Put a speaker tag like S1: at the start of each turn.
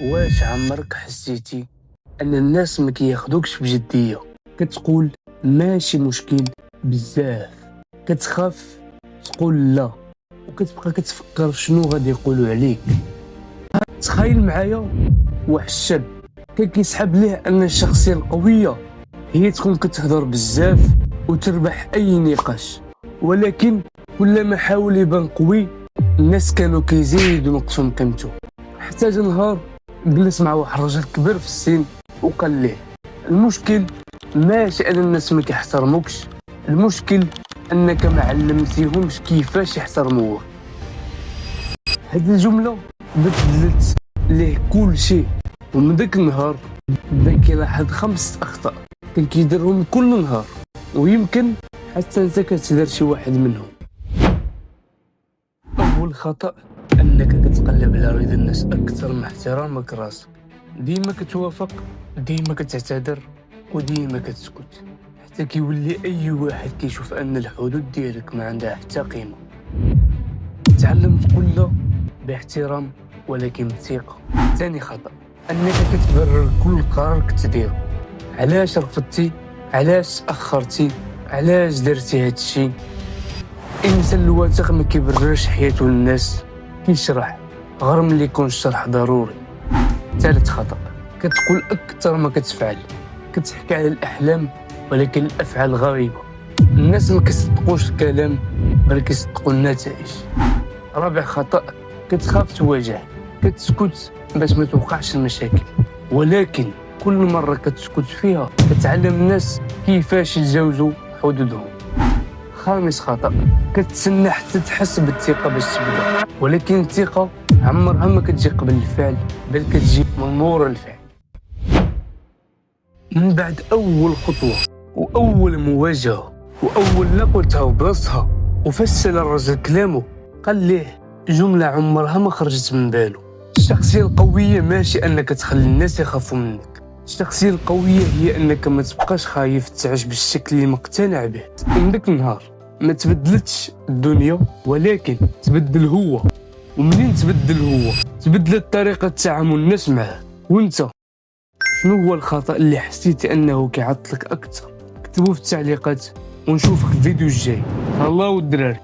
S1: واش عمرك حسيتي ان الناس ما كياخدوكش بجديه؟ كتقول ماشي مشكل بزاف، كتخاف تقول لا، وكتبقى كتفكر في شنو غادي يقولوا عليك. تخيل معايا واحد الشاب كان كيسحب ليه ان الشخصيه القويه هي تكون كتهضر بزاف وتربح اي نقاش، ولكن كلما حاول يبان قوي الناس كانوا كيزيدوا ينقصوا من قيمته. حتى جا نهار جلس مع واحد الرجل كبير في السن وقال ليه المشكل ماشي ان الناس ما كيحترموكش، المشكل انك ما علمتيهمش كيفاش يحترموك. هاد الجمله بدلت ليه كل شيء، ومن داك النهار بدا كيلاحظ 5 اخطاء كان كيديرهم كل نهار، ويمكن حتى انت كتدير شي واحد منهم. اول خطأ انك كتقلب على رضا الناس اكثر من احترامك راسك. ديما كتوافق، ديما كتعتذر، وديما كتسكت، حتى كيولي اي واحد كيشوف ان الحدود ديالك ما عندها حتى قيمه. تعلم تقول لا باحترام ولكن بثقه. ثاني خطأ انك كتبرر كل قرار كتديرو. علاش رفضتي، علاش اخرتي، علاش درتي هاد الشيء. الانسان الواثق ما كيبررش حياته للناس، كيشرح غير ملي يكون الشرح ضروري. ثالث خطأ كتقول اكثر ما كتفعل، كتحكي على الاحلام ولكن الافعال غريبه. الناس ما كيصدقوش الكلام بل كيصدقوا النتائج. رابع خطأ كتخاف تواجه، كتسكت باش ما توقعش المشاكل، ولكن كل مره كتسكت فيها كتعلم الناس كيفاش يتجاوزوا حدودهم. خامس خطأ كتسنى حتى تحس بالثقه باش تبدا، ولكن الثقه عمرها ما كتجي قبل الفعل بل كتجي من مور الفعل. من بعد اول خطوه واول مواجهه واول لا قلتها بلاصتها وفسر الرجل كلامه، قال ليه جمله عمرها ما خرجت من باله: الشخصيه القويه ماشي انك تخلي الناس يخافوا منك، الشخصيه القويه هي انك ما تبقاش خايف تعيش بالشكل اللي مقتنع به. من داك النهار ما تبدلتش الدنيا ولكن تبدل هو، ومنين تبدل هو تبدلت طريقه تعامل الناس معه. وانت شنو هو الخطأ اللي حسيتي انه كيعطلك اكثر؟ اكتبوه في التعليقات ونشوفك في الفيديو الجاي. الله والدراري.